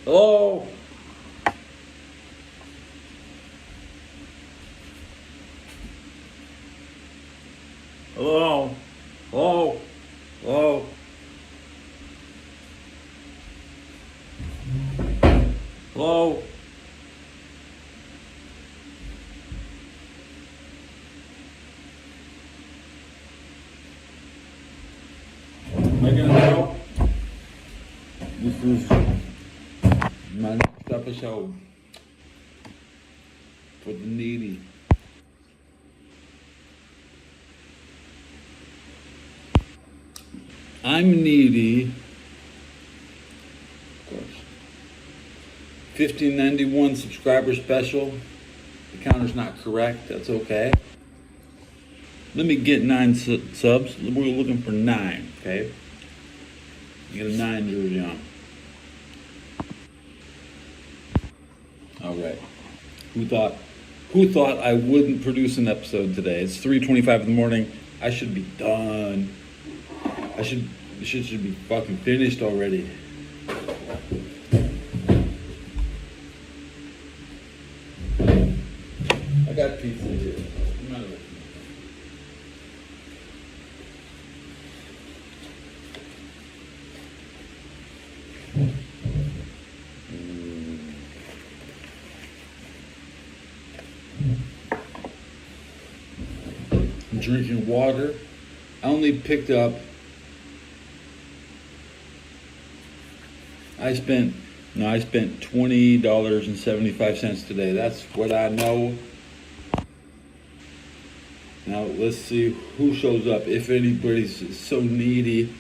Hello? Hello? Hello? Hello? Hello? Am I gonna go? This is my next episode for the needy. I'm needy. Of course. 1591 subscriber special. The counter's not correct. That's okay. Let me get 9 subs. We're looking for 9, okay? You get a 9 jersey on. All right. Who thought I wouldn't produce an episode today? It's 3:25 in the morning. I should be done. This shit should be fucking finished already. I got pizza here. I'm drinking water. I only picked up. I spent $20.75 today. That's what I know. Now let's see who shows up. If anybody's so needy.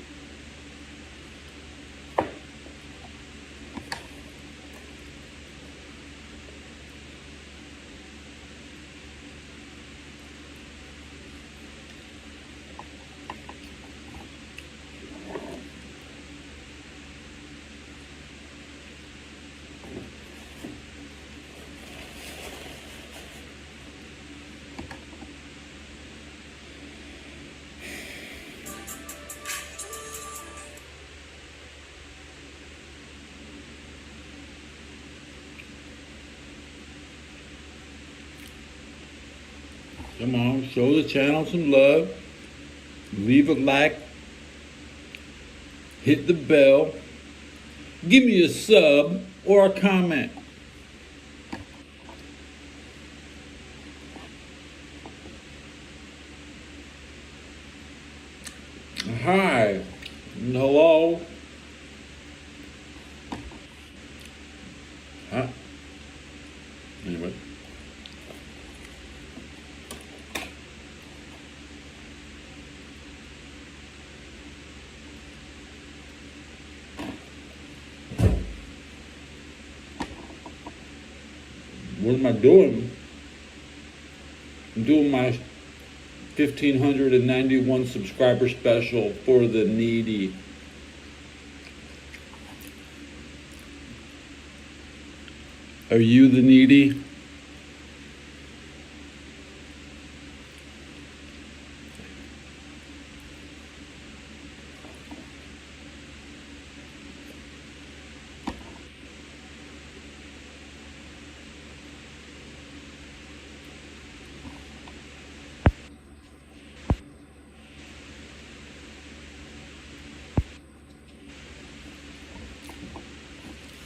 Come on, show the channel some love. Leave a like. Hit the bell. Give me a sub or a comment. Hi. Hello. Huh? Anyway. What am I doing? I'm doing my 1,591 subscriber special for the needy. Are you the needy?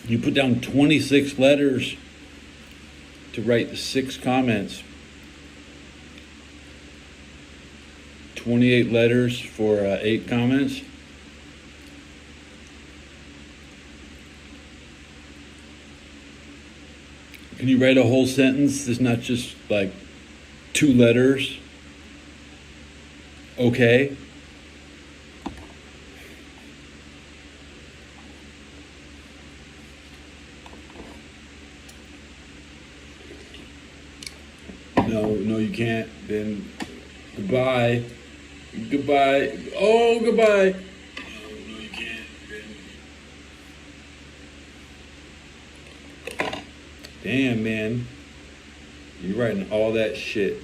You put down 26 letters to write 6 comments. 28 letters for 8 comments. Can you write a whole sentence? It's not just like 2 letters. Okay. No, you can't. Then goodbye. Goodbye. Oh, goodbye. No, you can't. Then. Damn, man. You're writing all that shit.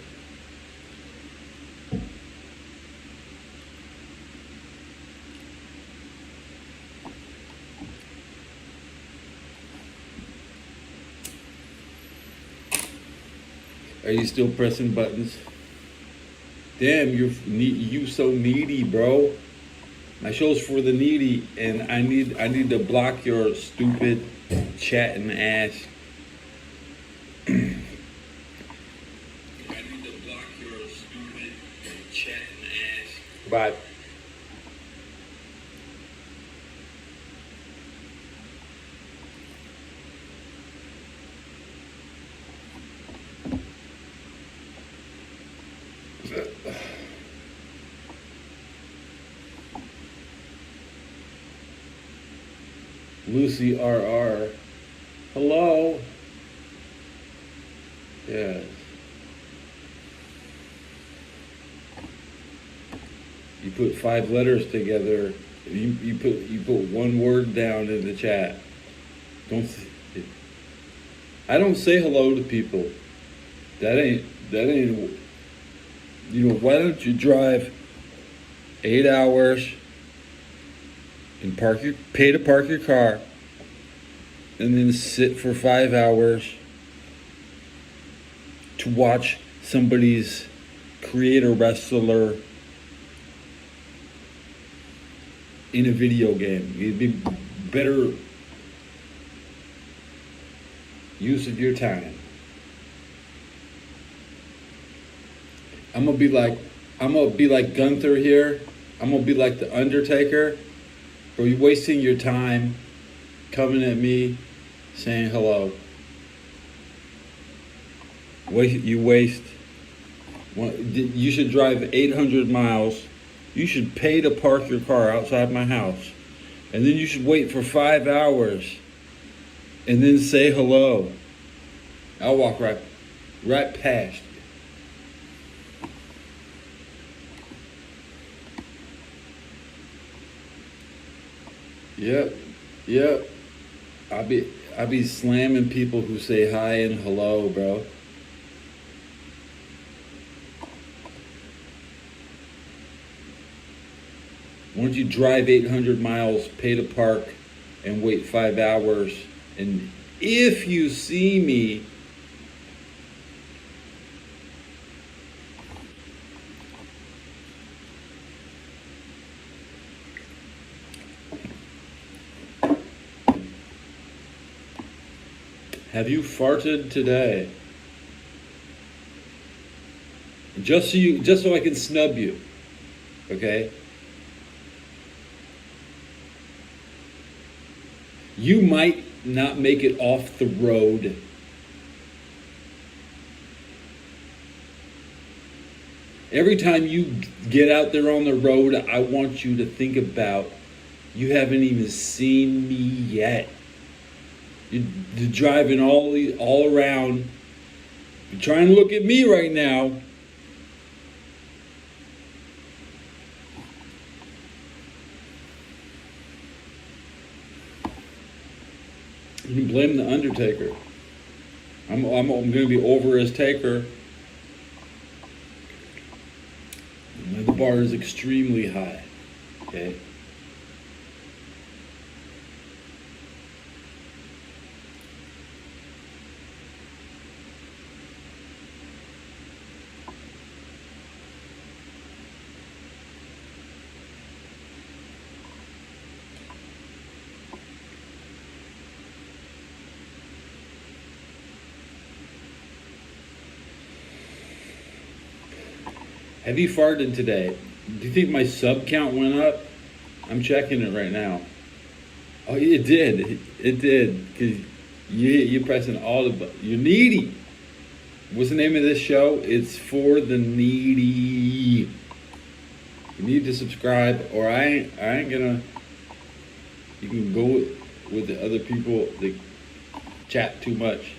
Are you still pressing buttons? Damn, you so needy, bro. My show's for the needy, and I need to block your stupid chatting ass. I need to block your stupid chatting ass. Bye. Lucy RR. Hello. Yes. You put 5 letters together. You put one word down in the chat. I don't say hello to people. That ain't. You know, why don't you drive 8 hours and pay to park your car, and then sit for 5 hours to watch somebody's creator wrestler in a video game? It'd be better use of your time. I'm gonna be like Gunther here. I'm gonna be like the Undertaker. Bro, you're wasting your time coming at me saying hello. You should drive 800 miles. You should pay to park your car outside my house. And then you should wait for 5 hours and then say hello. I'll walk right past you. Yep. I be slamming people who say hi and hello, bro. Why don't you drive 800 miles, pay to park, and wait 5 hours? And if you see me, have you farted today? Just so I can snub you, okay? You might not make it off the road. Every time you get out there on the road, I want you to think about, you haven't even seen me yet. You're driving all around. You're trying to look at me right now. You can blame the Undertaker. I'm going to be over as Taker. The bar is extremely high. Okay. Have you farted today? Do you think my sub count went up? I'm checking it right now. Oh, it did. It did. Because you're pressing all the buttons. You're needy. What's the name of this show? It's for the needy. You need to subscribe, or I ain't gonna. You can go with the other people that chat too much.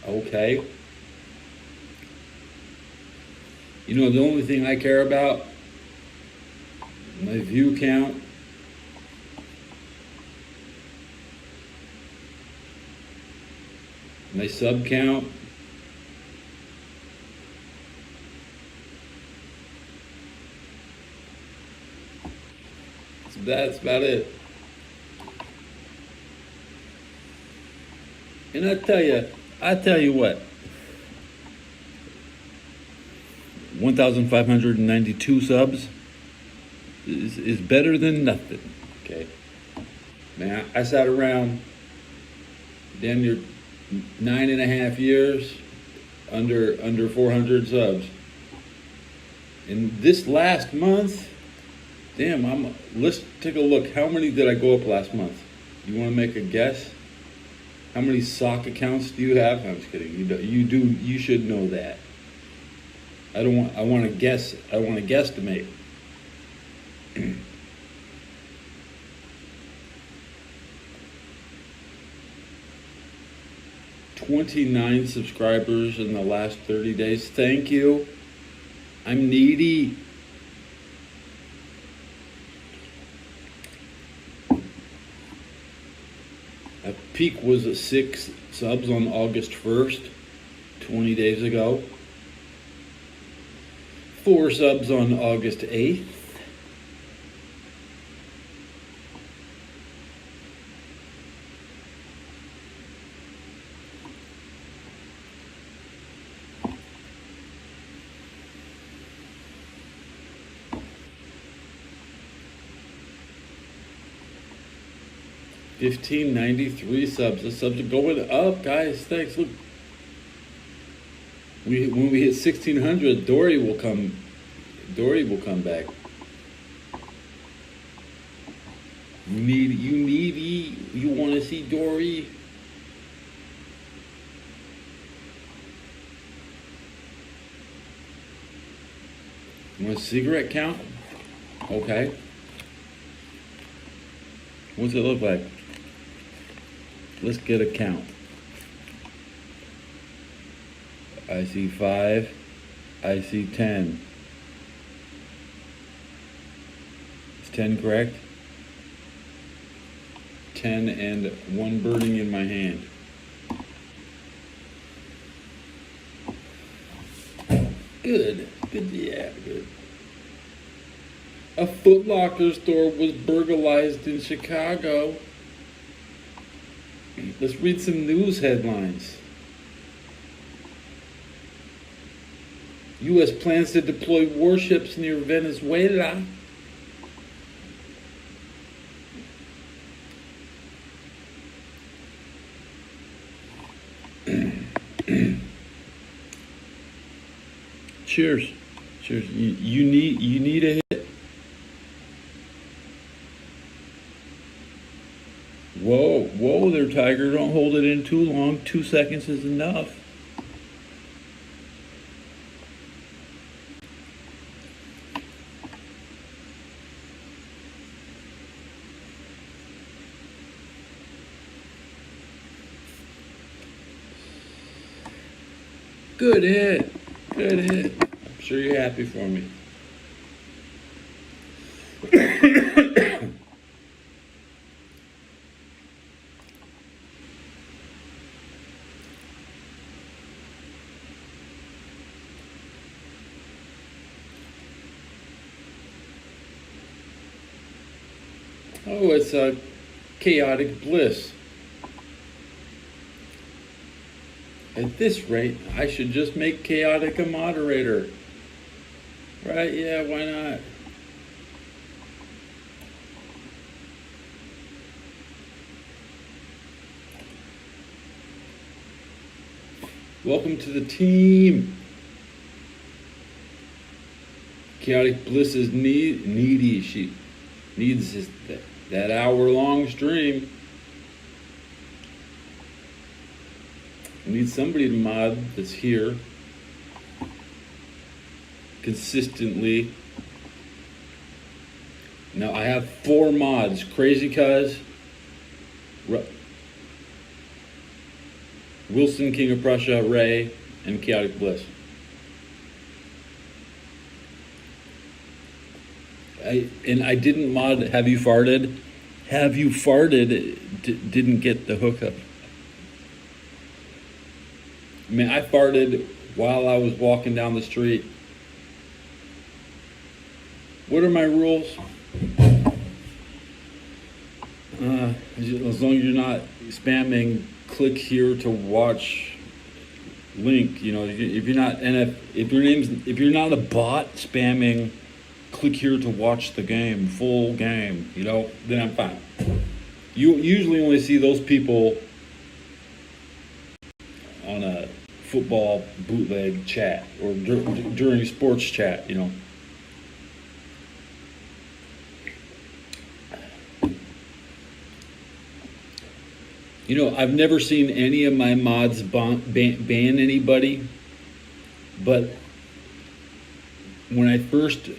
Okay. You know, the only thing I care about, my view count, my sub count, that's about it. And I tell you what, 1,592 subs is better than nothing. Okay. Man, I sat around damn near 9.5 years under 400 subs. And this last month, damn, let's take a look. How many did I go up last month? You want to make a guess? How many sock accounts do you have? I'm just kidding. You should know that. I want to guess. I want to guesstimate. 29 subscribers in the last 30 days. Thank you. I'm needy. A peak was at 6 subs on August 1st, 20 days ago. 4 subs on August 8th. $15.93 subs. The subs are going up, guys. Thanks. Look, when we hit 1,600, Dory will come. Dory will come back. You want to see Dory? You want a cigarette count? Okay. What's it look like? Let's get a count. I see 5. I see 10. Is 10 correct? 10 and 1 burning in my hand. Good. Good, yeah, good. A Foot Locker store was burglarized in Chicago. Let's read some news headlines. U.S. plans to deploy warships near Venezuela. Cheers. Cheers. You need a hit. Whoa there, Tiger. Don't hold it in too long. 2 seconds is enough. Good hit. Good hit. I'm sure you're happy for me. Oh, it's a chaotic bliss. At this rate, I should just make chaotic a moderator. Right? Yeah, why not? Welcome to the team. Chaotic Bliss is needy. She needs that hour-long stream. I need somebody to mod that's here consistently. Now I have 4 mods. Crazy Cuz, Wilson, King of Prussia, Ray, and Chaotic Bliss. I didn't mod Have You Farted? Have You Farted didn't get the hookup. I mean, I farted while I was walking down the street. What are my rules? As long as you're not spamming click here to watch link, you know, if you're not if you're not a bot spamming click here to watch the game, full game, you know, then I'm fine. You usually only see those people on a football bootleg chat or during sports chat, you know. You know, I've never seen any of my mods ban anybody, but when I first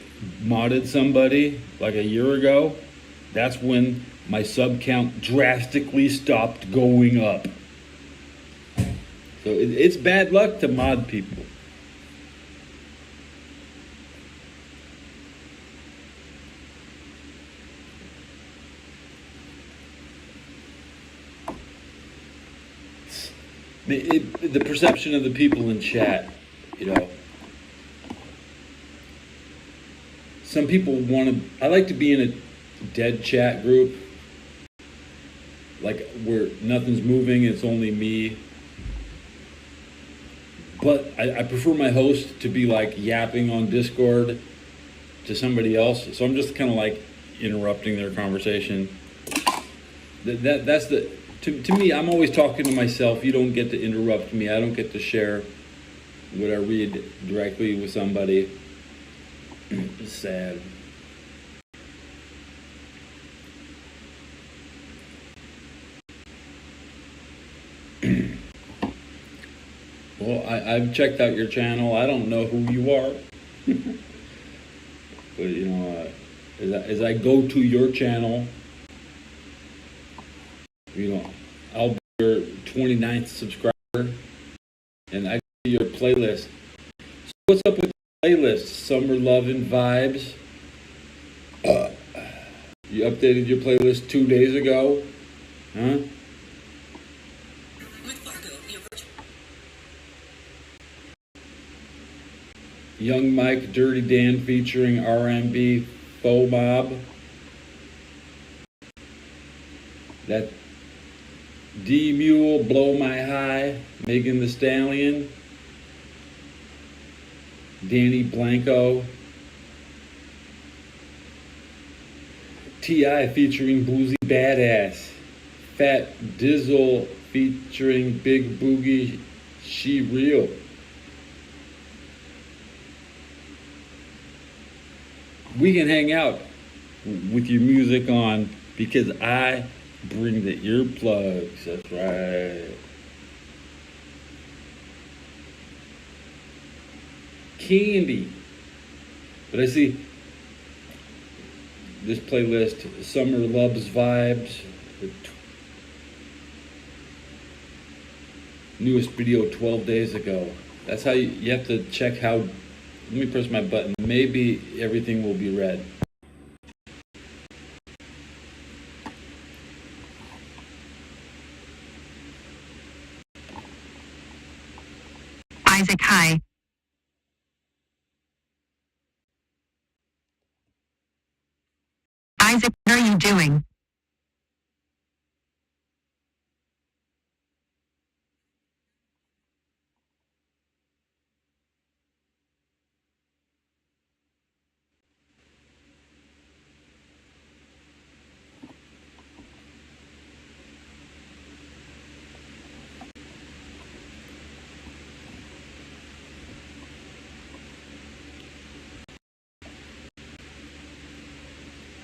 modded somebody like a year ago, that's when my sub count drastically stopped going up. So it's bad luck to mod people. The perception of the people in chat, you know. Some people want to. I like to be in a dead chat group, like where nothing's moving, it's only me. But I prefer my host to be like yapping on Discord to somebody else. So I'm just kind of like interrupting their conversation. That's the. To me, I'm always talking to myself. You don't get to interrupt me. I don't get to share what I read directly with somebody. It's sad. Well, I've checked out your channel. I don't know who you are. But, you know, as I go to your channel, you know, I'll be your 29th subscriber, and I see your playlist. So what's up with the playlist? Summer Love and Vibes. You updated your playlist 2 days ago, huh? Young Mike, Dirty Dan featuring RMB Faux Mob. That D Mule, Blow My High, Megan Thee Stallion, Danny Blanco, T.I. featuring Boozy Badass, Fat Dizzle featuring Big Boogie, She Real. We can hang out with your music on because I bring the earplugs. That's right. Candy. But I see this playlist, Summer Loves Vibes. The newest video 12 days ago. That's how you have to check how. Let me press my button. Maybe everything will be red. Isaac, hi. Isaac, what are you doing?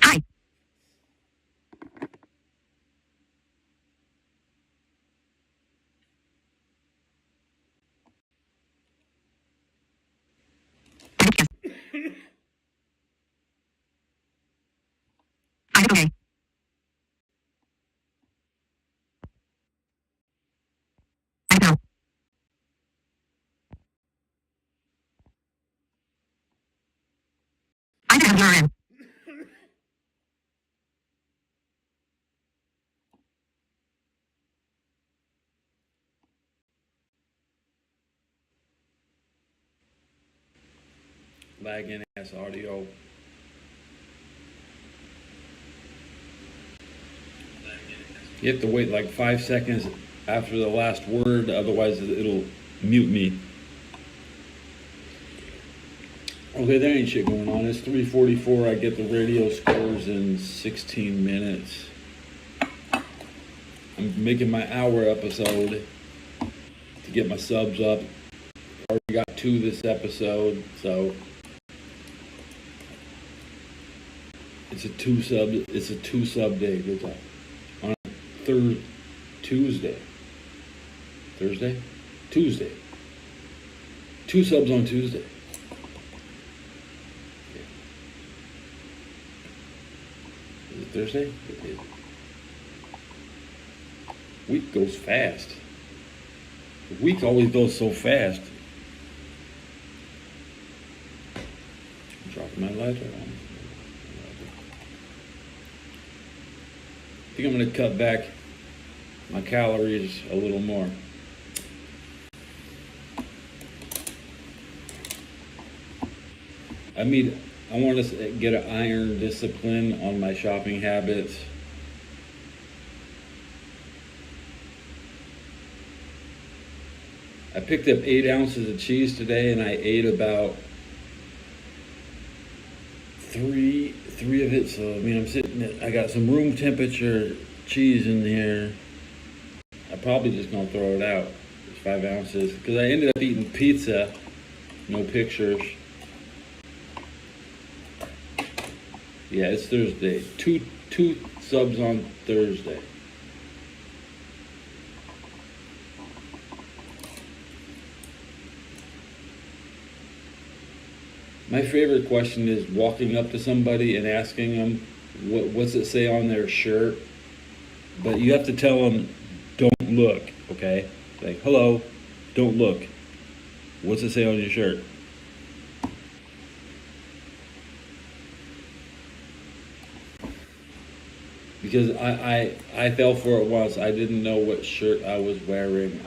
Hi. Lagging ass audio. You have to wait like 5 seconds after the last word, otherwise it'll mute me. Okay, there ain't shit going on. It's 3:44. I get the radio scores in 16 minutes. I'm making my hour episode to get my subs up. Already got 2 this episode, so it's a 2 sub day. Good time. On Tuesday. 2 subs on Tuesday. Is it Thursday? Week goes fast. The week always goes so fast. I'm dropping my lighter on. I think I'm going to cut back my calories a little more. I want to get an iron discipline on my shopping habits. I picked up 8 ounces of cheese today, and I ate about three of it. So I got some room temperature cheese in here. I'm probably just gonna throw it out. It's 5 ounces because I ended up eating pizza. No pictures. Yeah, it's Thursday. Two subs on Thursday. My favorite question is walking up to somebody and asking them, what's it say on their shirt? But you have to tell them, don't look, okay? Like, hello, don't look. What's it say on your shirt? Because I fell for it once. I didn't know what shirt I was wearing.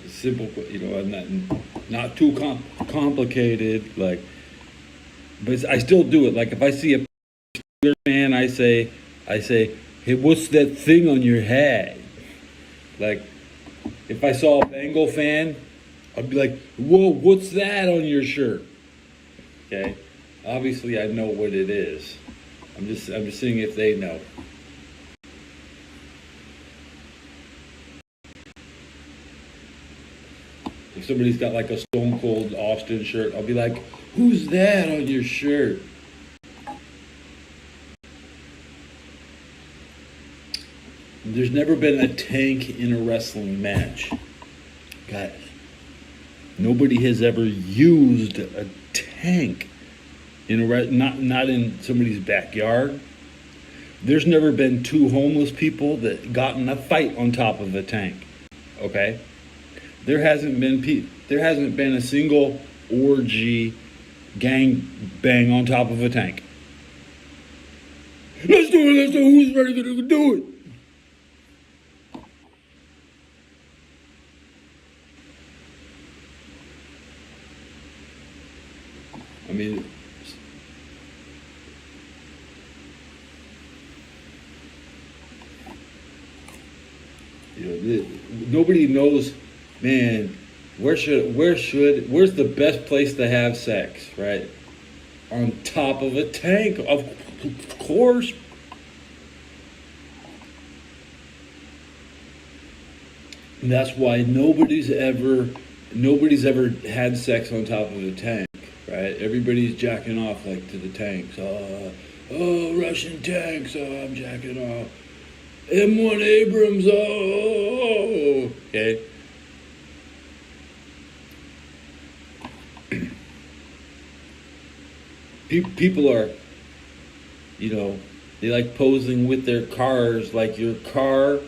Simple, not too complicated. Like, but I still do it. Like if I see a man, I say, hey, what's that thing on your hat? Like, if I saw a Bengal fan, I'd be like, whoa, what's that on your shirt? Okay, obviously I know what it is. I'm just seeing if they know. If somebody's got like a Stone Cold Austin shirt, I'll be like, who's that on your shirt? There's never been a tank in a wrestling match. Guys, nobody has ever used a tank in not in somebody's backyard. There's never been 2 homeless people that got in a fight on top of a tank. Okay? There hasn't been a single orgy gang bang on top of a tank. Let's do it. Who's ready to do it? I mean, nobody knows, man. Where's the best place to have sex, right? On top of a tank, of course. And that's why nobody's ever had sex on top of a tank, right? Everybody's jacking off like to the tanks. Oh, Russian tanks. Oh, I'm jacking off. M1 Abrams. Oh, okay. People are, They like posing with their cars, like your car.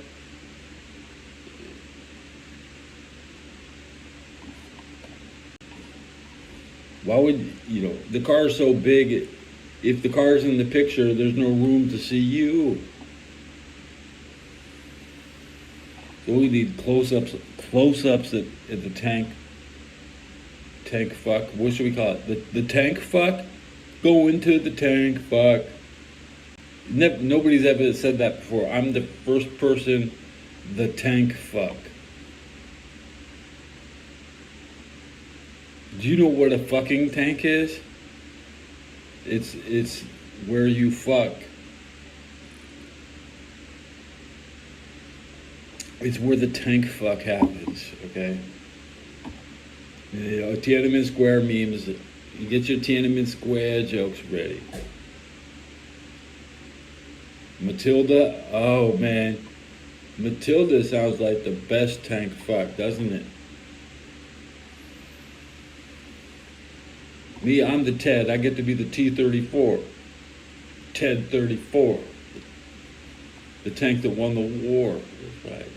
Why would, the car's so big, if the car's in the picture, there's no room to see you. So we need close-ups at the tank fuck. What should we call it? The tank fuck? Go into the tank fuck. Nobody's ever said that before. I'm the first person, the tank fuck. Do you know what a fucking tank is? It's where you fuck. It's where the tank fuck happens, okay? Tiananmen Square memes. You get your Tiananmen Square jokes ready. Matilda, oh man. Matilda sounds like the best tank fuck, doesn't it? Me, I'm the Ted. I get to be the T-34. Ted 34. The tank that won the war. That's right.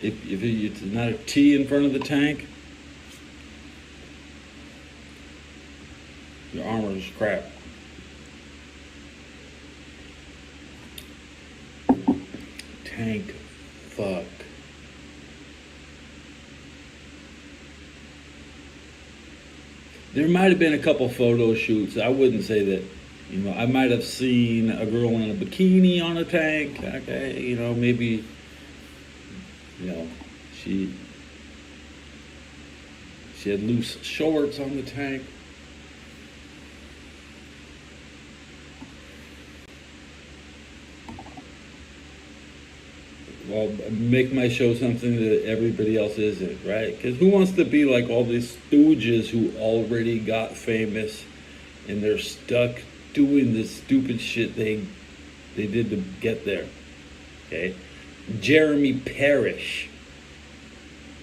If it's not a T in front of the tank, your armor is crap. Tank fuck. There might have been a couple photo shoots. I wouldn't say that, I might have seen a girl in a bikini on a tank. Okay, maybe, she had loose shorts on the tank. Well, make my show something that everybody else isn't, right? Because who wants to be like all these stooges who already got famous and they're stuck doing the stupid shit they did to get there, okay? Jeremy Parrish,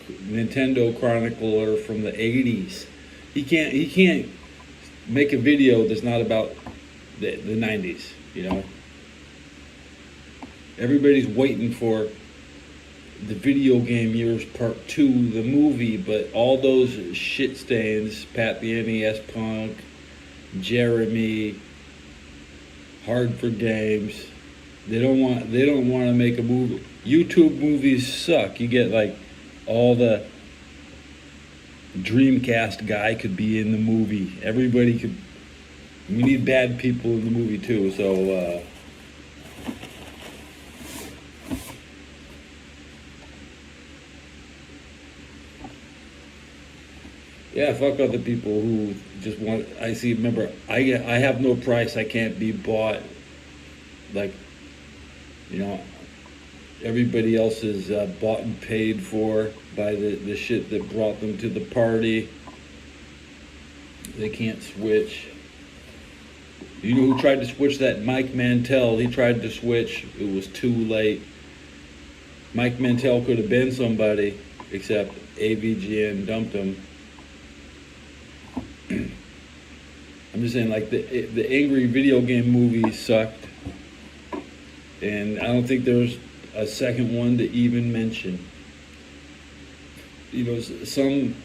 Nintendo chronicler from the 80s. He can't make a video that's not about the 90s, Everybody's waiting for the video game years part 2, the movie, but all those shit stains, Pat the NES Punk, Jeremy, Hard for Games, they don't want to make a movie. YouTube movies suck. You get like all the Dreamcast guy could be in the movie. Everybody could. We need bad people in the movie too. So. Yeah, fuck other people who just want. Remember, I have no price. I can't be bought. Like, everybody else is bought and paid for by the shit that brought them to the party. They can't switch. You know who tried to switch? That Mike Mantell. He tried to switch. It was too late. Mike Mantell could have been somebody, except AVGN dumped him. I'm just saying, like, the angry video game movie sucked, and I don't think there's a second one to even mention. Some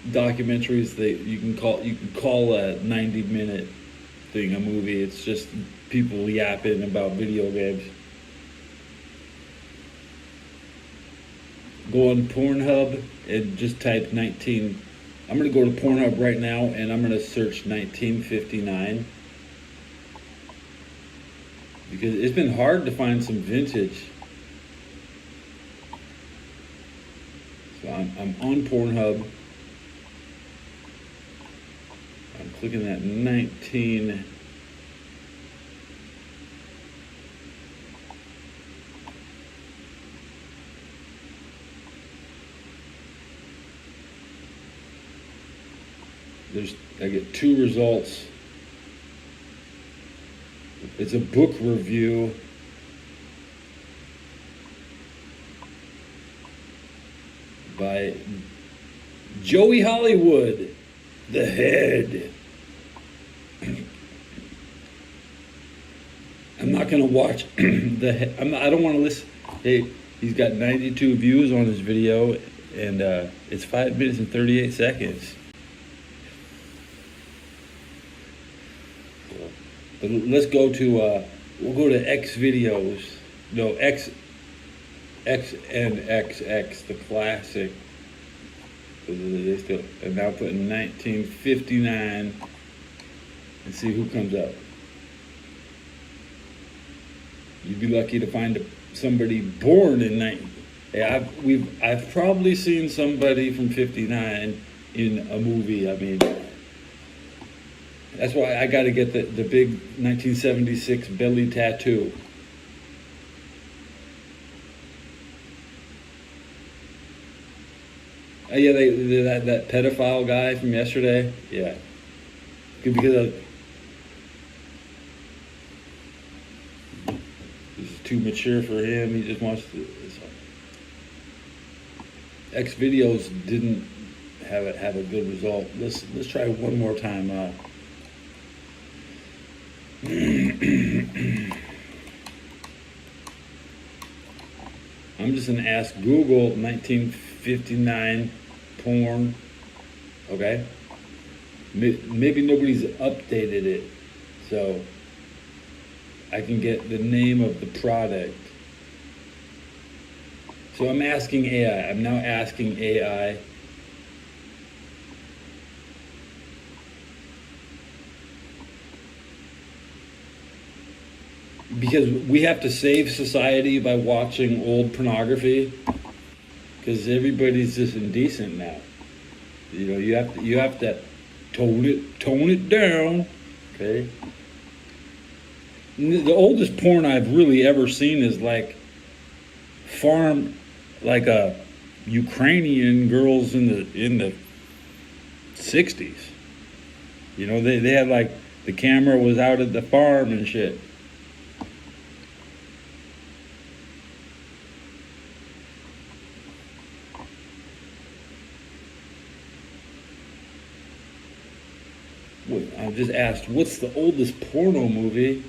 documentaries you can call a 90-minute thing a movie. It's just people yapping about video games. Go on Pornhub and just type 19. I'm going to go to Pornhub right now, and I'm going to search 1959. Because it's been hard to find some vintage. So I'm on Pornhub. I'm clicking that 19. I get 2 results. It's a book review. By Joey Hollywood, The Head. gonna watch I don't want to listen. Hey, he's got 92 views on his video, and it's 5 minutes and 38 seconds. But let's go to we'll go to X videos. No, X and XX, the classic. And now putting 1959 and see who comes up. You'd be lucky to find somebody born in 19. I've probably seen somebody from 59 in a movie. I mean, that's why I got to get the big 1976 belly tattoo. Yeah, that pedophile guy from yesterday. Yeah, because this is too mature for him. He just wants to. X videos didn't have a good result. Let's try one more time. I'm just gonna ask Google 1959 porn. Okay. Maybe nobody's updated it, so I can get the name of the product. So I'm asking AI. I'm now asking AI. Because we have to save society by watching old pornography. Because everybody's just indecent now. You know, you have to tone it down. Okay. The oldest porn I've really ever seen is like Ukrainian girls in the 60s. You know, they had like the camera was out at the farm and shit. I just asked, what's the oldest porno movie?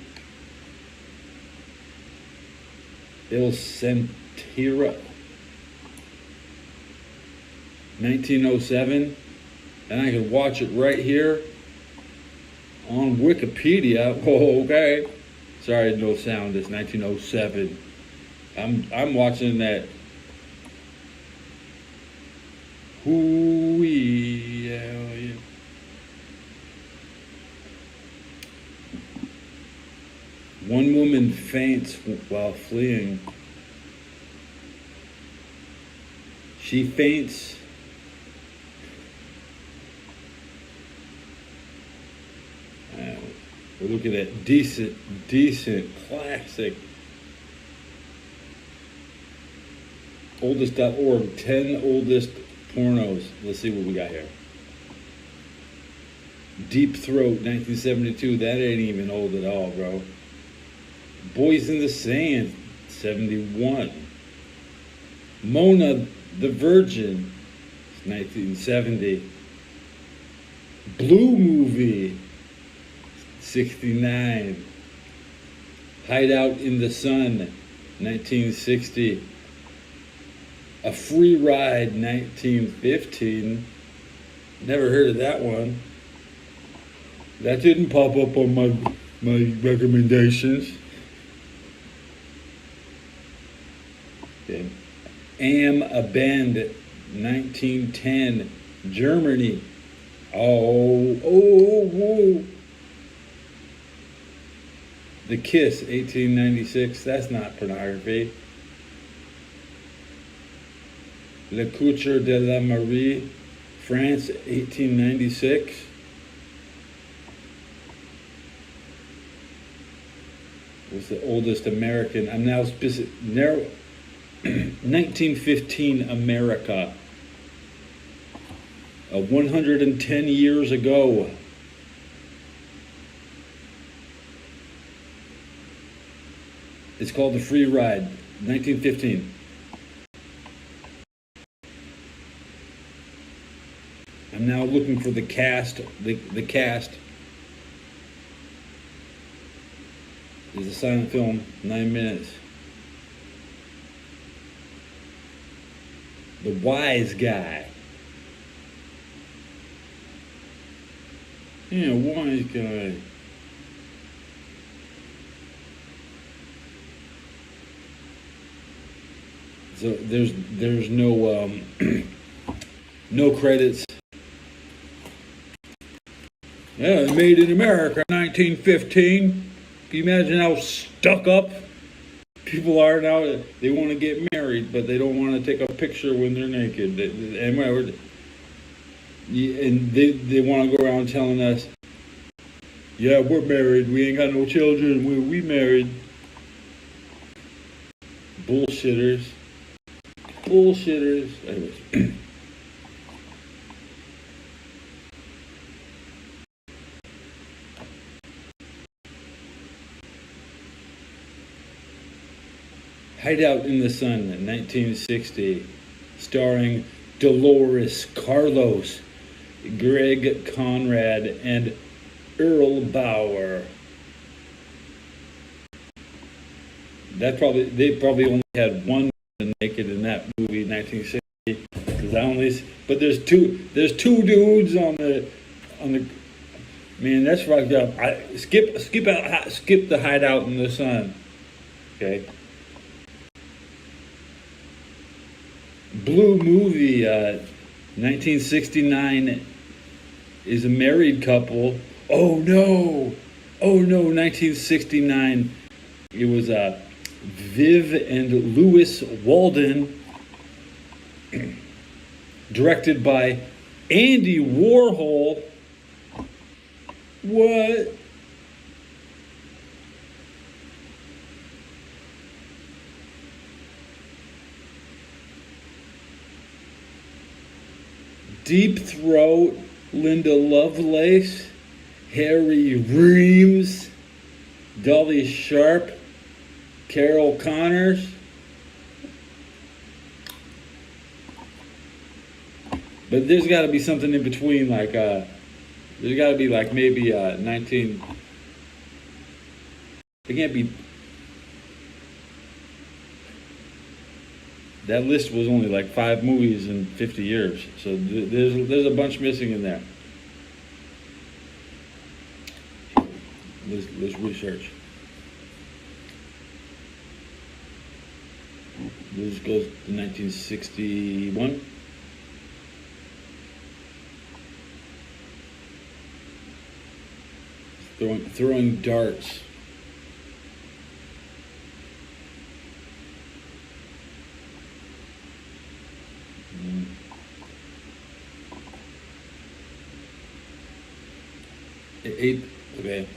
Il Sentiero. 1907. And I can watch it right here on Wikipedia. Oh, okay. Sorry, no sound. It's 1907. I'm watching that. Hoo-wee. Yeah. One woman faints while fleeing. She faints. We're looking at decent, classic. Oldest.org, 10 oldest pornos. Let's see what we got here. Deep Throat, 1972. That ain't even old at all, bro. Boys in the Sand, 71. Mona the Virgin, 1970. Blue Movie, 69. Hideout in the Sun, 1960. A Free Ride, 1915. Never heard of that one. That didn't pop up on my recommendations. Okay. Am a Band, 1910, Germany. Oh. The Kiss, 1896. That's not pornography. Le Couture de la Marie, France, 1896. Was the oldest American. I'm now specific. 1915 America. 110 years ago. It's called The Free Ride, 1915. I'm now looking for the cast. The cast. is a silent film, 9 minutes. The Wise Guy. Yeah, Wise Guy. So there's no no credits. Yeah, made in America, 1915. Can you imagine how stuck up people are now? They want to get married, but they don't want to take a picture when they're naked. And they want to go around telling us, yeah, we're married. We ain't got no children. We married. Bullshitters. Bullshitters. Anyways. Hideout in the Sun, 1960, starring Dolores Carlos, Greg Conrad, and Earl Bauer. They probably only had one naked in that movie, 1960. But there's two dudes on the. Man, that's fucked up. Skip the Hideout in the Sun. Okay. Blue Movie, 1969, is a married couple. Oh no, 1969. It was Viv and Louis Walden, directed by Andy Warhol. What? Deep Throat, Linda Lovelace, Harry Reams, Dolly Sharp, Carol Connors. But there's got to be something in between, like there's got to be like maybe 19. It can't be. That list was only like 5 movies in 50 years, so there's a bunch missing in there. Let's research. This goes to 1961. Throwing darts. Eight. Okay.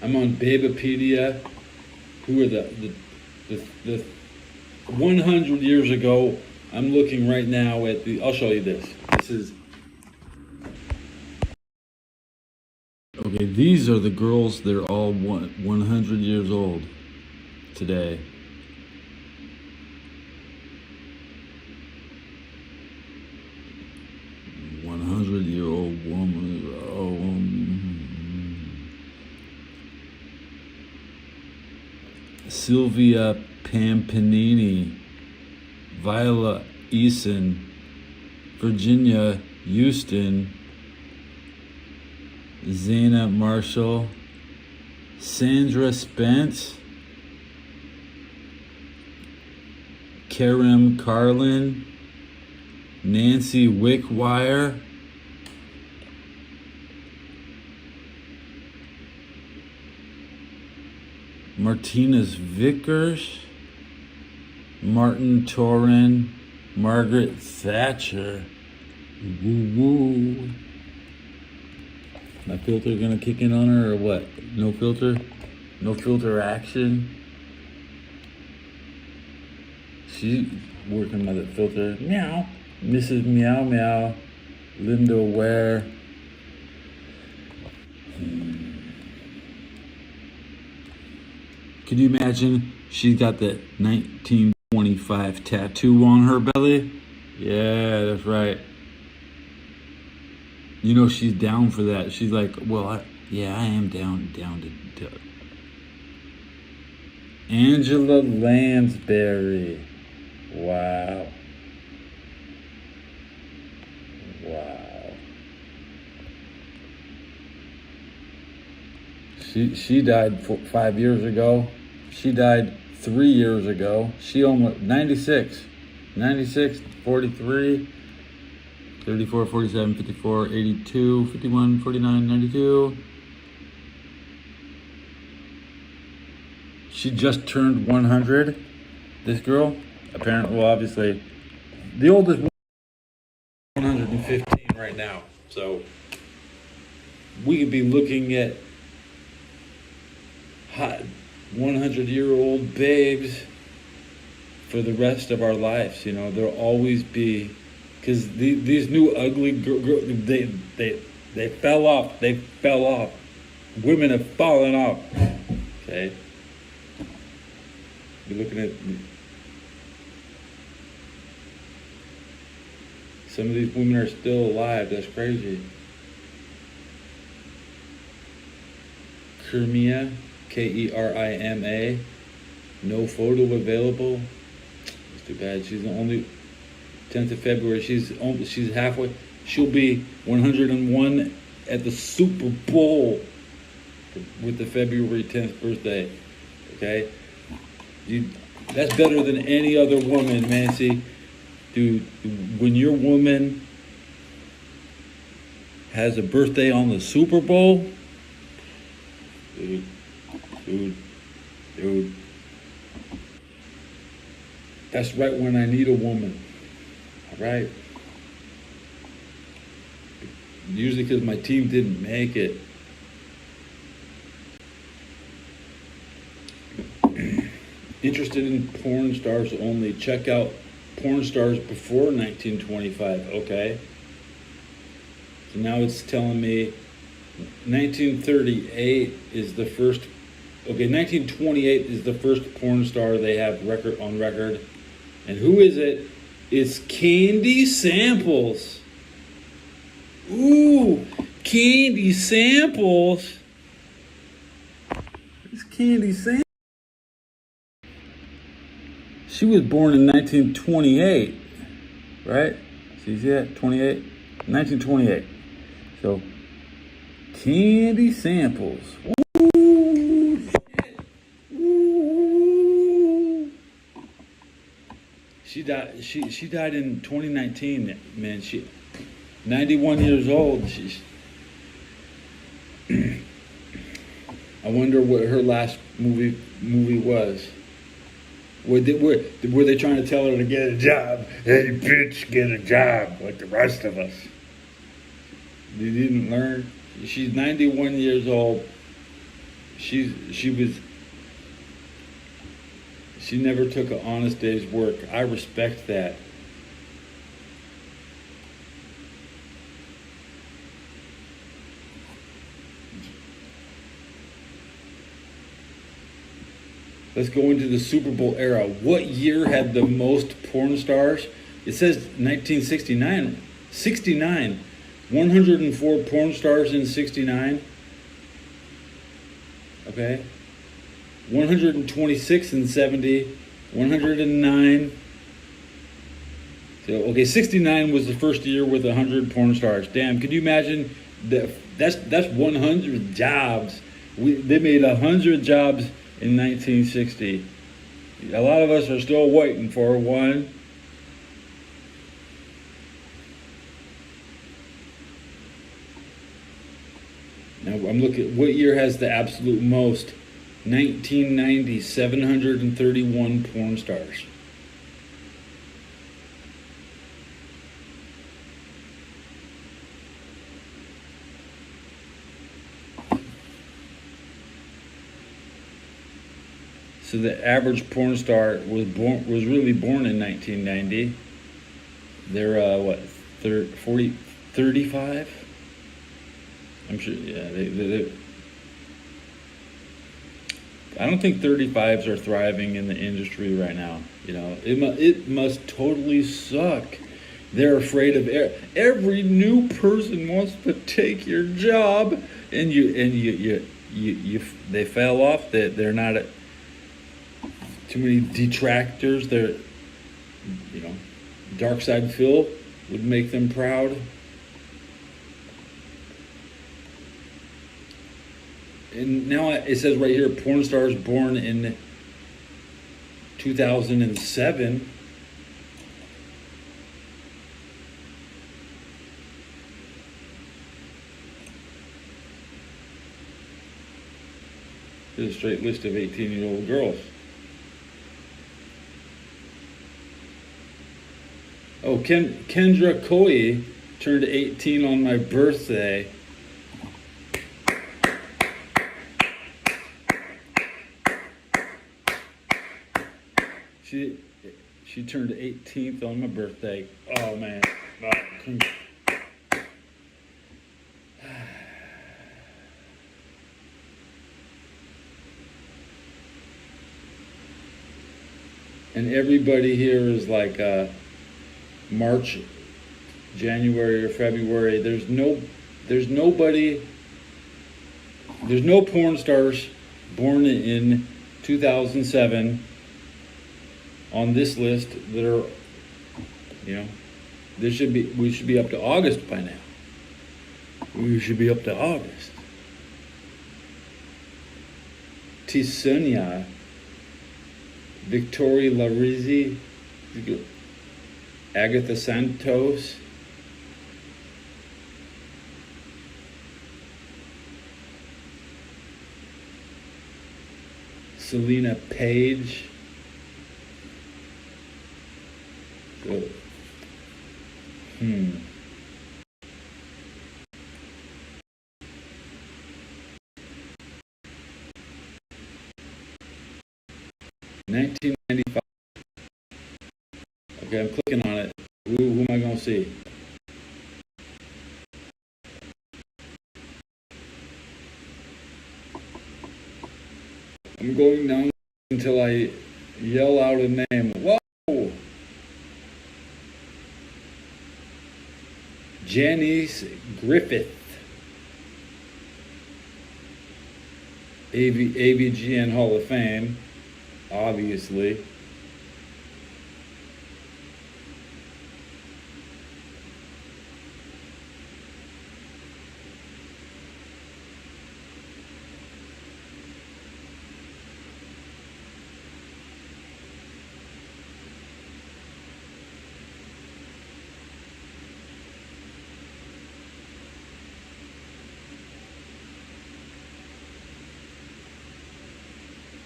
I'm on Babypedia. Who are the 100 years ago? I'm looking right now at the. I'll show you this. This is. Okay, these are the girls. They're all 100 years old today. Year-old woman. Sylvia Pampanini, Viola Eason, Virginia Houston, Zana Marshall, Sandra Spence, Kerem Carlin, Nancy Wickwire, Martinez Vickers, Martin Torin, Margaret Thatcher. Woo woo. My filter gonna kick in on her or what? No filter? No filter action? She's working by the filter. Meow. Mrs. Meow Meow. Linda Ware. Could you imagine? She's got the 1920 25 tattoo on her belly. Yeah, that's right. You know, she's down for that. She's like, well, I am down to. Angela Lansbury. Wow. Wow. She died 5 years ago. She died 3 years ago. She almost 96. 96, 43, 34, 47, 54, 82, 51, 49, 92. She just turned 100. This girl, apparently, well, obviously, the oldest 115 right now. So we could be looking at hot 100-year-old babes for the rest of our lives. You know, there'll always be, because these new ugly girls, they fell off. They fell off. Women have fallen off. Okay. You're looking at some of these women are still alive. That's crazy. Kermia, Kerima, no photo available. It's too bad. She's the only 10th of February. She's halfway. She'll be 101 at the Super Bowl with the February 10th birthday. Okay. That's better than any other woman, man. See, dude, when your woman has a birthday on the Super Bowl, dude, that's right when I need a woman. All right? Usually because my team didn't make it. Interested in porn stars only. Check out porn stars before 1925, okay? So now it's telling me 1938 is the first, 1928 is the first porn star they have on record. And who is it? It's Candy Samples. Ooh, Candy Samples. It's Candy Samples. She was born in 1928, right? See that? 28? 1928. So, Candy Samples. Ooh, shit. Ooh. She died in 2019, man. 91 years old. I wonder what her last movie was. Were they trying to tell her to get a job? Hey, bitch, get a job like the rest of us. They didn't learn. She's 91 years old. She never took an honest day's work. I respect that. Let's go into the Super Bowl era. What year had the most porn stars? It says 1969. 69. 104 porn stars in 69. Okay. 126 in 70. 109. So, okay, 69 was the first year with 100 porn stars. Damn, could you imagine? That's 100 jobs. They made 100 jobs in 1960. A lot of us are still waiting for one. Now I'm looking, what year has the absolute most? 1990, 731 porn stars. So the average porn star was really born in 1990. They're 35? I'm sure. Yeah, I don't think 35s are thriving in the industry right now. You know, it must totally suck. They're afraid of every new person wants to take your job, and they fell off. That they're not too many detractors. They're, you know, Dark Side Phil would make them proud. And now it says right here, porn stars born in 2007. Here's a straight list of 18-year-old girls. Oh, Kendra Koi turned 18 on my birthday. She turned 18th on my birthday. Oh man. And everybody here is like March, January, or February. There's no porn stars born in 2007 on this list that are, you know, we should be up to August by now. We should be up to August. Tisonia, Victoria Larizzi, Agatha Santos, Selena Page. So, 1995. Okay, I'm clicking on it. Who am I going to see? I'm going down until I yell out a name. Whoa! Janice Griffith. AVGN Hall of Fame, obviously.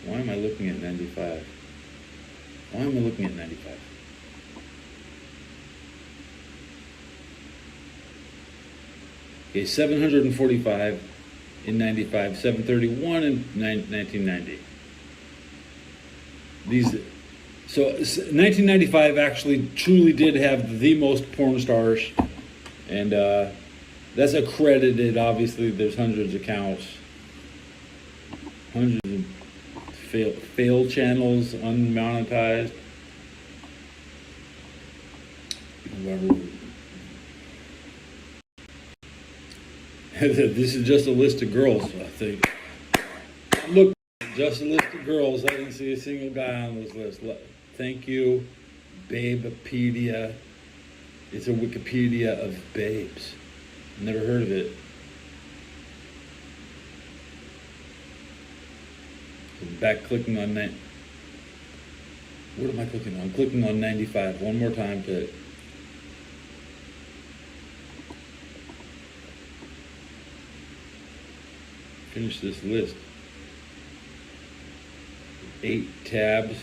Why am I looking at 95? Why am I looking at 95? Okay, 745 in 95, 731 in 1990. So 1995 actually truly did have the most porn stars, and that's accredited. Obviously, there's hundreds of counts, hundreds of fail channels, unmonetized. This is just a list of girls, I think. Look, just a list of girls. I didn't see a single guy on this list. Thank you, Babepedia. It's a Wikipedia of babes. Never heard of it. Back clicking on that. What am I clicking on? I'm clicking on 95 one more time to finish this list. 8 tabs.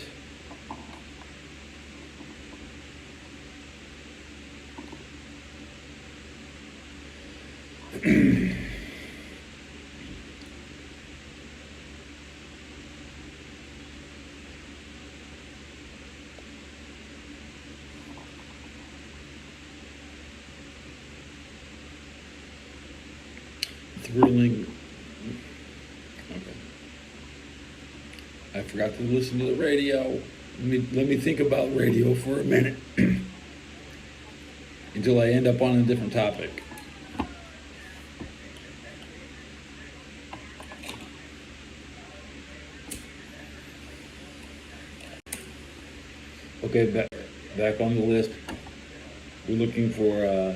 Thrilling. Okay. I forgot to listen to the radio. Let me think about radio for a minute until I end up on a different topic. Okay, back on the list. We're looking for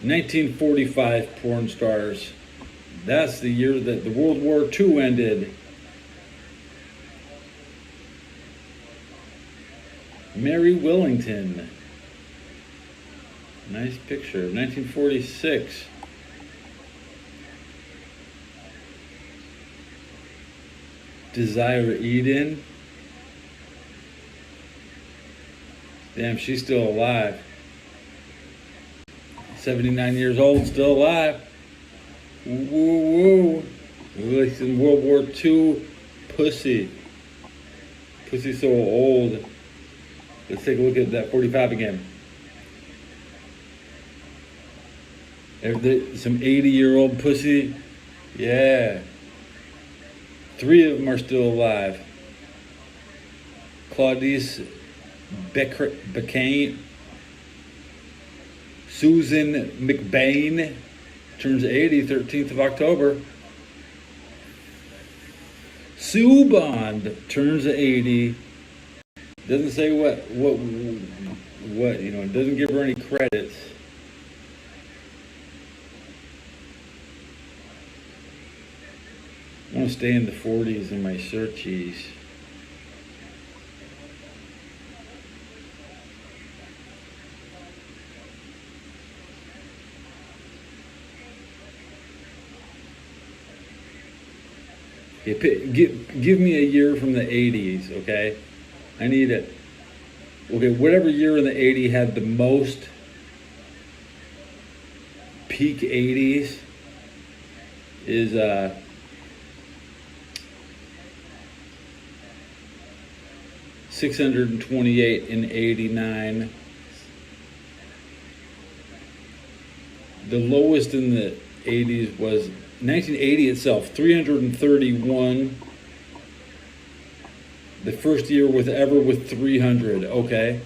1945 porn stars. That's the year that the World War II ended. Mary Willington. Nice picture. 1946. Desire Eden. Damn, she's still alive. 79 years old, still alive. Woo woo. Like in World War II, pussy. Pussy so old. Let's take a look at that 45 again. Some 80-year-old pussy. Yeah. 3 of them are still alive. Claudice Beccain. Susan McBain turns 80, 13th of October. Sue Bond turns 80. Doesn't say what, it doesn't give her any credits. I want to stay in the 40s in my searchies. Give me a year from the 80s, okay? I need it. Okay, whatever year in the 80s had the most peak 80s is 628 in 89. The lowest in the 80s was 1980 itself, 331. The first year ever with 300. Okay.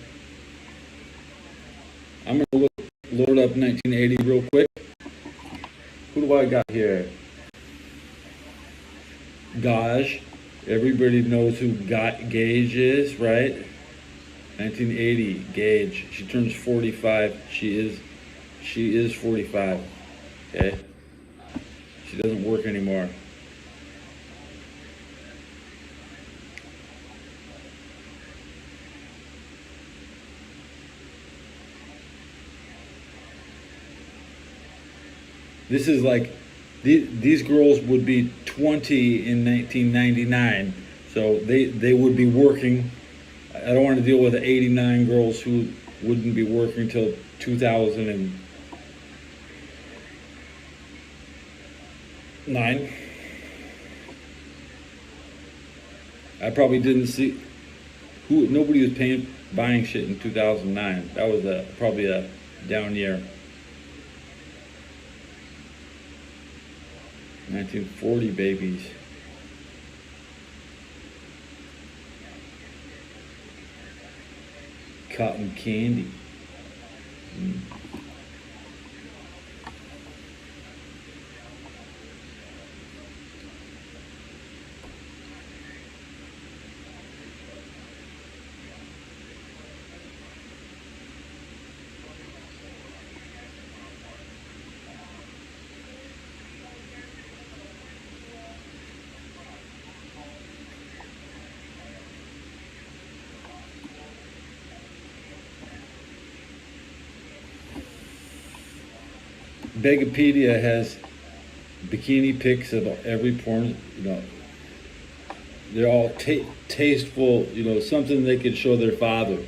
I'm going to load up 1980 real quick. Who do I got here? Gage. Everybody knows who Gage is, right? 1980, Gage. She turns 45. She is 45. Okay. She doesn't work anymore. This is like, these girls would be 20 in 1999, so they would be working. I don't want to deal with the 89 girls who wouldn't be working until 2009. I probably didn't see nobody was buying shit in 2009. That was probably a down year. 1940 babies. Cotton candy. Begapedia has bikini pics of every porn, they're all tasteful, something they could show their father.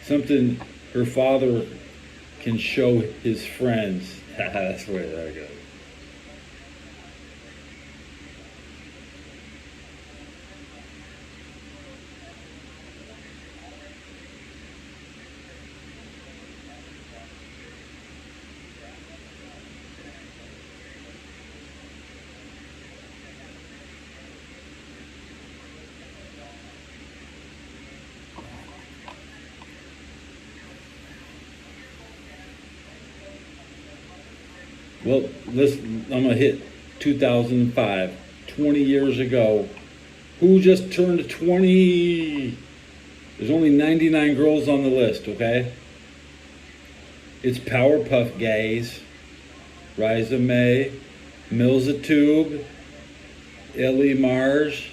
Something her father can show his friends. That's where that goes. Well, listen, I'm gonna hit 2005, 20 years ago. Who just turned 20? There's only 99 girls on the list, okay? It's Powerpuff Gays, Riza May, Milza Tube, Ellie Marge,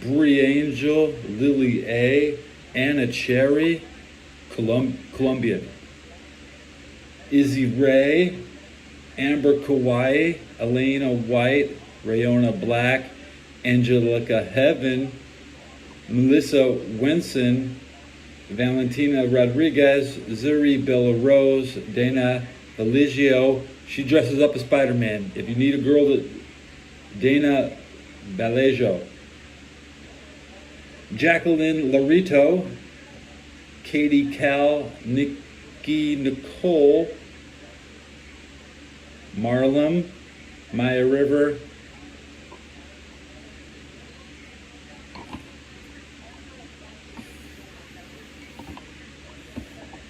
Brie Angel, Lily A, Anna Cherry, Columbia, Izzy Ray, Amber Kawai, Elena White, Rayona Black, Angelica Heaven, Melissa Wenson, Valentina Rodriguez, Zuri Bella Rose, Dana Valigio. She dresses up as Spider-Man. If you need a girl that... Dana Balejo. Jacqueline Larito, Katie Cal, Nikki Nicole, Marlem, Maya River,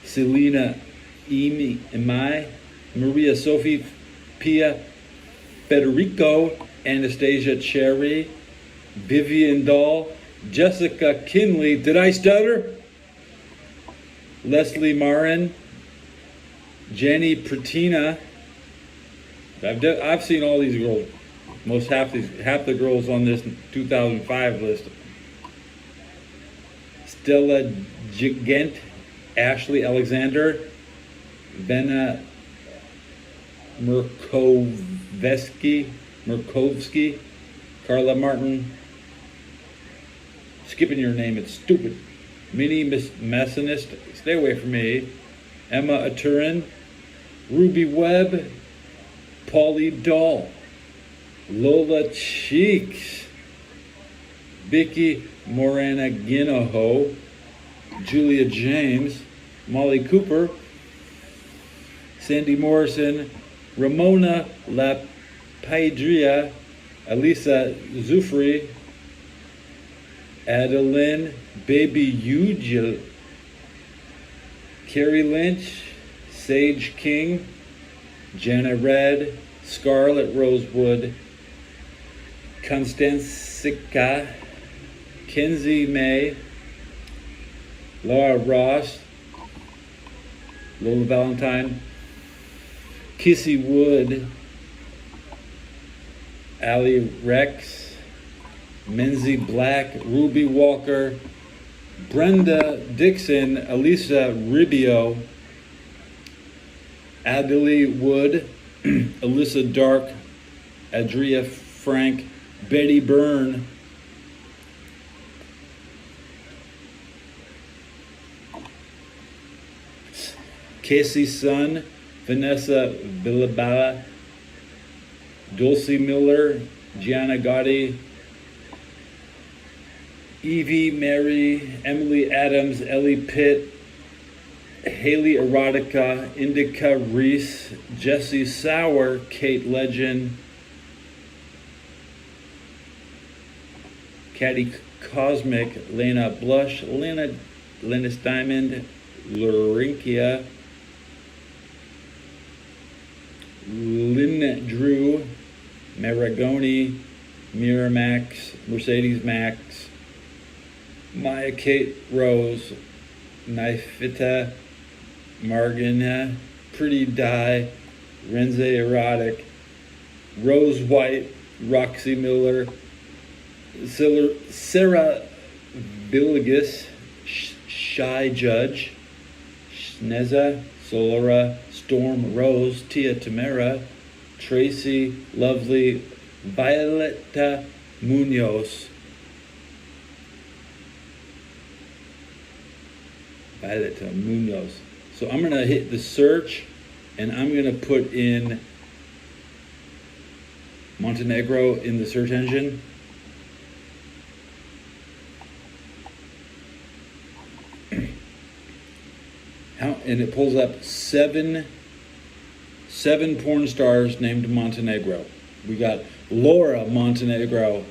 Selena Emai, Maria Sophie, Pia Federico, Anastasia Cherry, Vivian Dahl, Jessica Kinley. Did I stutter? Leslie Marin, Jenny Pratina. I've seen all these girls. Half the girls on this 2005 list. Stella Gigant, Ashley Alexander, Vena Murkovsky, Carla Martin. Skipping your name, it's stupid. Minnie Messinist, stay away from me. Emma Aturin, Ruby Webb, Paulie Doll, Lola Cheeks, Vicky Morana Guinaho, Julia James, Molly Cooper, Sandy Morrison, Ramona La Paidria, Elisa Zufri, Adeline Baby Ugil, Carrie Lynch, Sage King, Jenna Red, Scarlett Rosewood, Constancica, Kenzie May, Laura Ross, Lola Valentine, Kissy Wood, Ali Rex, Menzie Black, Ruby Walker, Brenda Dixon, Elisa Ribio, Adelie Wood, Alyssa Dark, Adria Frank, Betty Byrne, Casey Sun, Vanessa Villabala, Dulcie Miller, Gianna Gotti, Evie Mary, Emily Adams, Ellie Pitt, Haley Erotica, Indica Reese, Jessie Sauer, Kate Legend, Caddy Cosmic, Lena Blush, Linus Diamond, Laurinkia, Lynn Drew, Maragoni, Miramax, Mercedes Max, Maya Kate Rose, Nifita Margina, Pretty Di, Renze Erotic, Rose White, Roxy Miller, Sarah Billigus, Shy Judge, Sneza, Solara, Storm Rose, Tia Tamara, Tracy Lovely, Violeta Munoz, So I'm gonna hit the search and I'm gonna put in Montenegro in the search engine. And it pulls up seven porn stars named Montenegro. We got Laura Montenegro.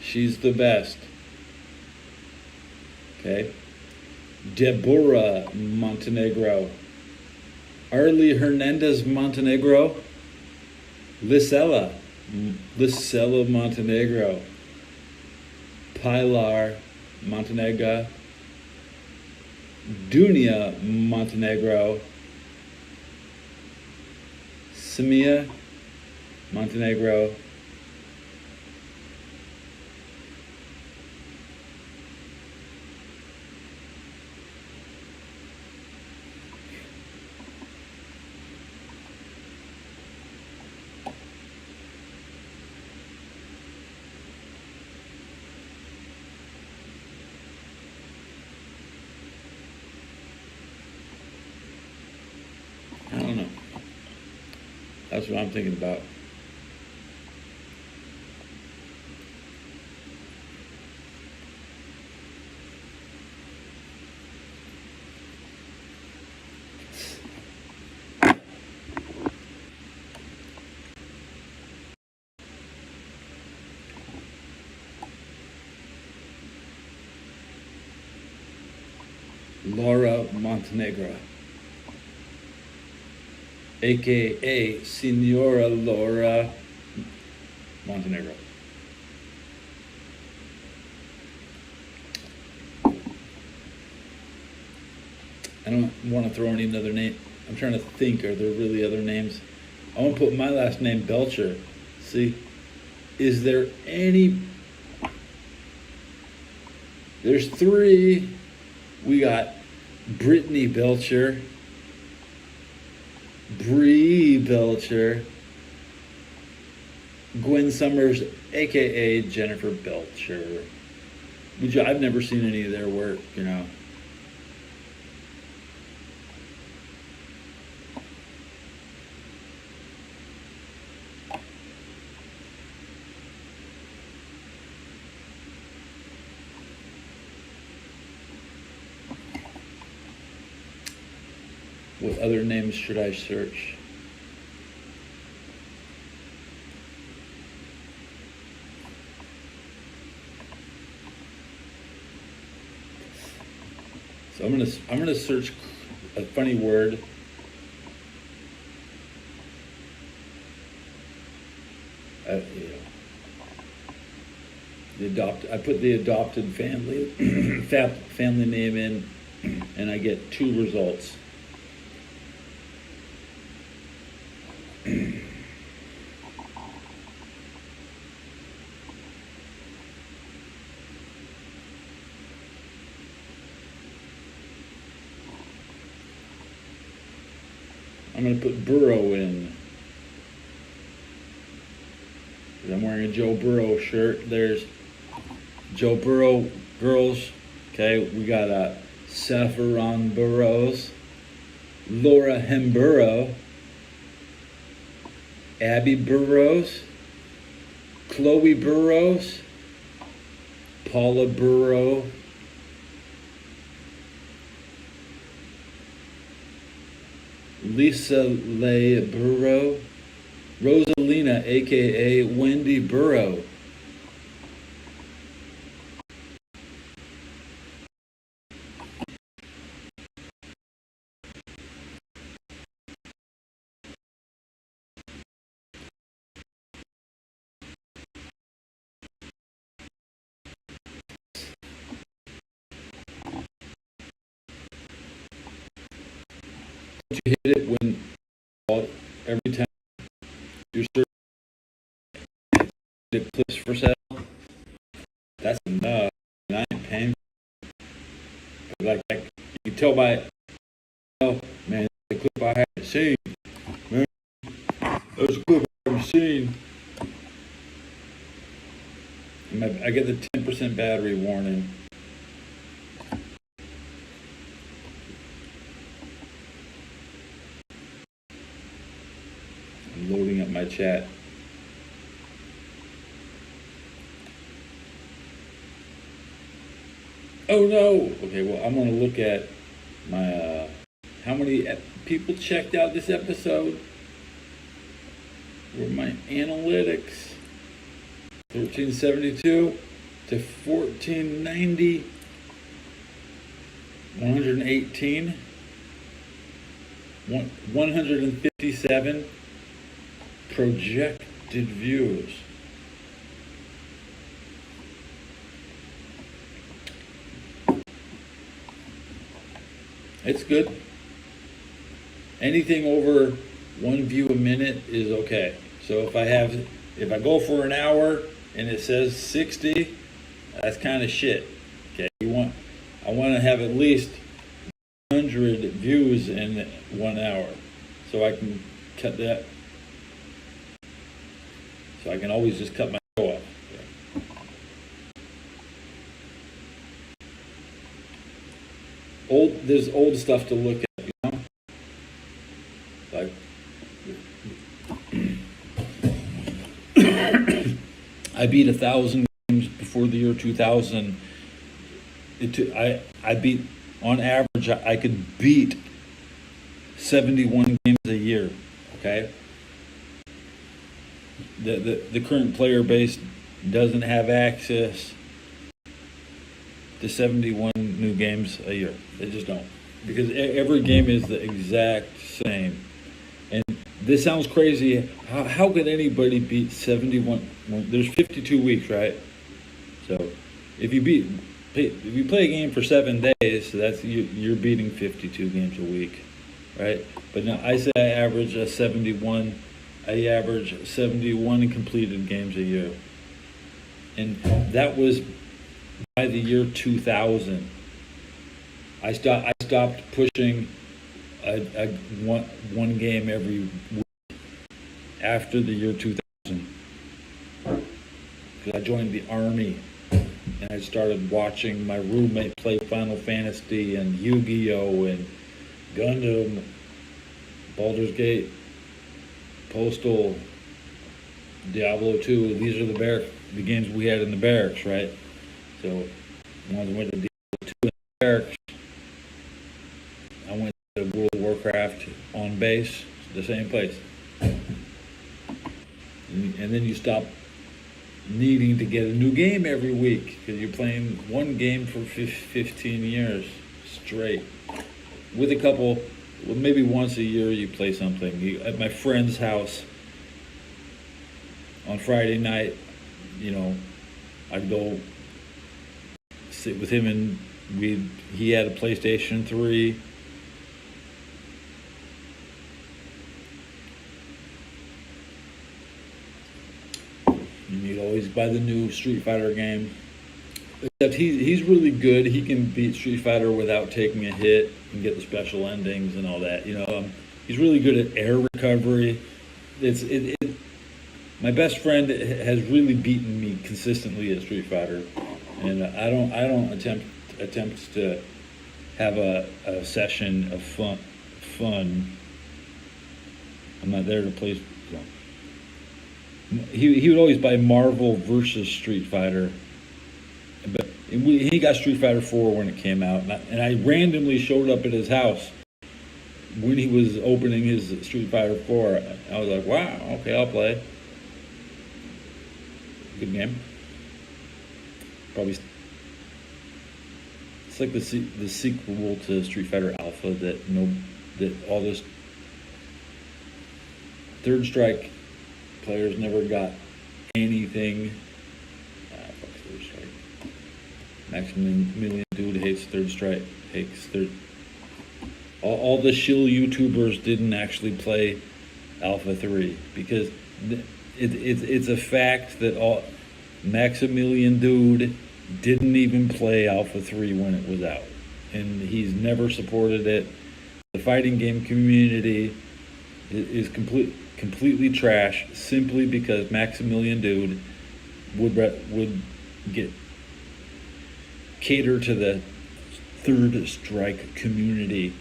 She's the best. Okay. Deborah Montenegro. Arlie Hernandez Montenegro. Lisella, Lisella Montenegro, Pilar Montenegro, Dunia Montenegro, Simia Montenegro, I don't know. That's what I'm thinking about. Laura Montenegro, aka Senora Laura Montenegro. I don't want to throw any other name. I'm trying to think, are there really other names? I want to put my last name, Belcher. See, is there any? There's three. We got Brittany Belcher, Bree Belcher, Gwen Summers, aka Jennifer Belcher. Which I've never seen any of their work, you know. What other names should I search? So I'm gonna search a funny word. I put the adopted family family name in, and I get 2 results. I'm going to put Burrow in. I'm wearing a Joe Burrow shirt. There's Joe Burrow girls. Okay, we got Saffron Burrows, Laura Hemburo, Abby Burrows, Chloe Burrows, Paula Burrow, Lisa Leigh Burrow, Rosalina, aka Wendy Burrow. You hit it when every time you're searching the clips for sale. That's enough. And I ain't paying. Like you can tell by, oh man, the clip I haven't seen. Man, there's a clip I haven't seen. I get the 10% battery warning. I'm loading up my chat. Oh no! Okay, well I'm gonna look at my how many people checked out this episode. Where my analytics? 1372 to 1490, 118, 157, projected views. It's good. Anything over 1 view a minute is okay. So if I go for an hour and it says 60, that's kind of shit. Okay, I want to have at least 100 views in 1 hour, so I can cut that. So I can always just cut my show off. There's old stuff to look at, you know? Like, I beat 1,000 games before the year 2000. I beat, on average, I could beat 71 games a year, okay? The current player base doesn't have access to 71 new games a year. They just don't. Because every game is the exact same. And this sounds crazy. How could anybody beat 71? Well, there's 52 weeks, right? So if you play a game for 7 days, so that's you're beating 52 games a week, right? But now I say I average 71. I average 71 completed games a year, and that was by the year 2000. I stopped pushing one game every week after the year 2000, because I joined the army and I started watching my roommate play Final Fantasy and Yu-Gi-Oh and Gundam, Baldur's Gate, Postal, Diablo 2. These are the games we had in the barracks, right? So once I went to Diablo 2 in the barracks, I went to World of Warcraft on base, the same place. And then you stop needing to get a new game every week because you're playing one game for 15 years straight. With a couple, well, maybe once a year you play something. At my friend's house on Friday night, I'd go sit with him and he had a PlayStation 3. And you'd always buy the new Street Fighter game. Except he's really good. He can beat Street Fighter without taking a hit and get the special endings and all that. He's really good at air recovery. My best friend has really beaten me consistently at Street Fighter, and I don't attempt to have a session of fun. I'm not there to play. He would always buy Marvel versus Street Fighter, but he got Street Fighter 4 when it came out, and I randomly showed up at his house when he was opening his Street Fighter 4. I was like, wow, okay, I'll play. Good game. Probably it's like the sequel to Street Fighter Alpha that all this Third Strike players never got anything. Fuck Third Strike. Maximilian Dude hates Third Strike. All the shill YouTubers didn't actually play Alpha 3 because it's a fact that Maximilian Dude didn't even play Alpha 3 when it was out, and he's never supported it. The fighting game community is completely trash simply because Maximilian Dude would cater to the Third Strike community,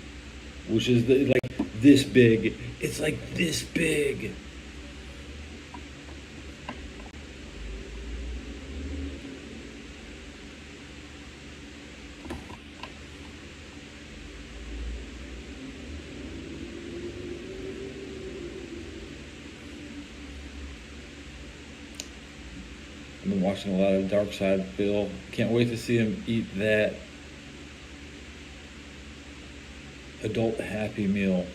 which is like this big. It's like this big. I've been watching a lot of Dark Side Bill. Can't wait to see him eat that adult Happy Meal.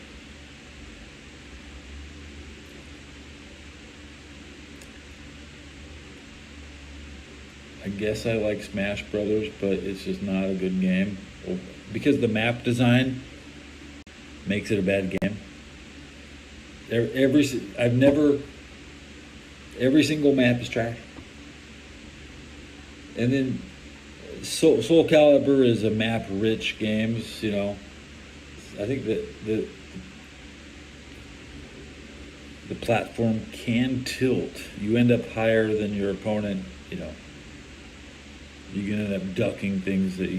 guess I like Smash Brothers, but it's just not a good game because the map design makes it a bad game. Every single map is trash. And then Soul Calibur is a map-rich games. I think that the platform can tilt. You end up higher than your opponent. You can end up ducking things that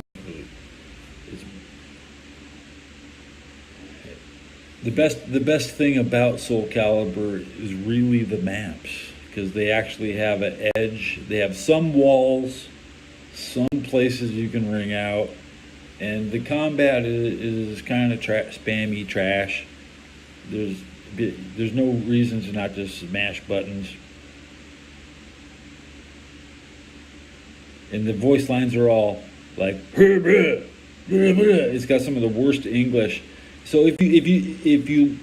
the best thing about Soul Calibur is really the maps, because they actually have an edge. They have some walls, some places you can ring out, and the combat is kind of spammy trash. There's no reason to not just smash buttons. And the voice lines are all like, it's got some of the worst English. So if you,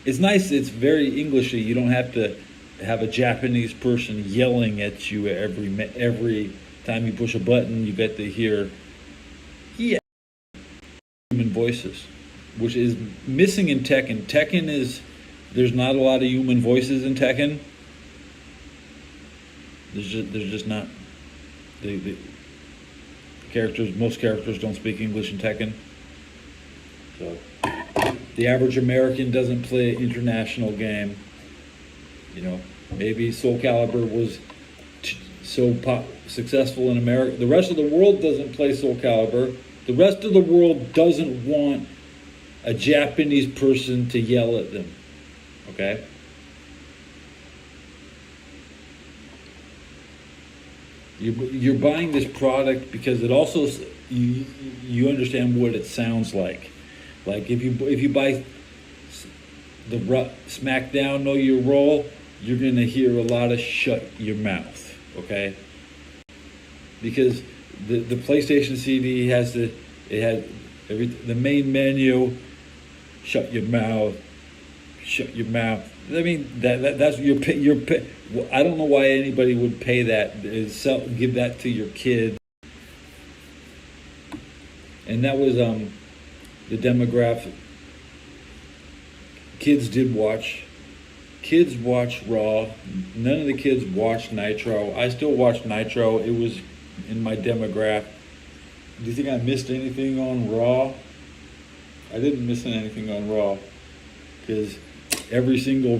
it's nice. It's very Englishy. You don't have to have a Japanese person yelling at you every time you push a button. You get to hear, yeah, human voices, which is missing in Tekken. There's not a lot of human voices in Tekken. There's just not. Most characters don't speak English in Tekken. So the average American doesn't play an international game. Maybe Soul Calibur was successful in America. The rest of the world doesn't play Soul Calibur. The rest of the world doesn't want a Japanese person to yell at them. Okay? You're buying this product because it also, you understand what it sounds like. Like if you buy the SmackDown Know Your Role, you're gonna hear a lot of shut your mouth, okay? Because the PlayStation CD had the main menu, shut your mouth. I mean that's your I don't know why anybody would pay that, give that to your kid. And that was the demographic. Kids watch Raw. None of the kids watched Nitro. I still watch Nitro. It was in my demographic. Do you think I missed anything on Raw? I didn't miss anything on Raw, because every single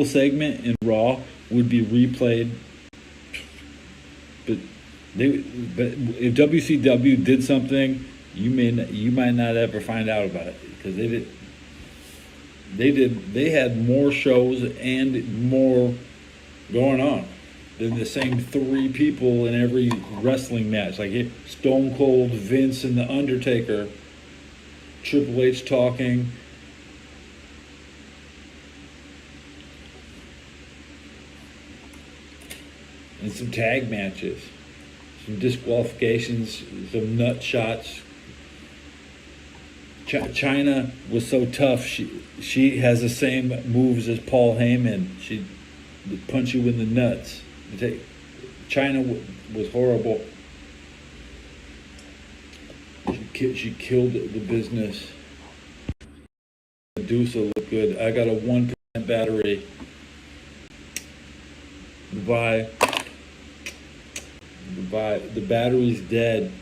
segment in Raw would be replayed. But if WCW did something, you might not ever find out about it, because they had more shows and more going on than the same three people in every wrestling match. Like Stone Cold, Vince, and The Undertaker, Triple H talking. And some tag matches, some disqualifications, some nut shots. China was so tough. She has the same moves as Paul Heyman. She would punch you in the nuts. China was horrible. She killed the business. Medusa looked good. I got a 1% battery. Goodbye. The battery's dead.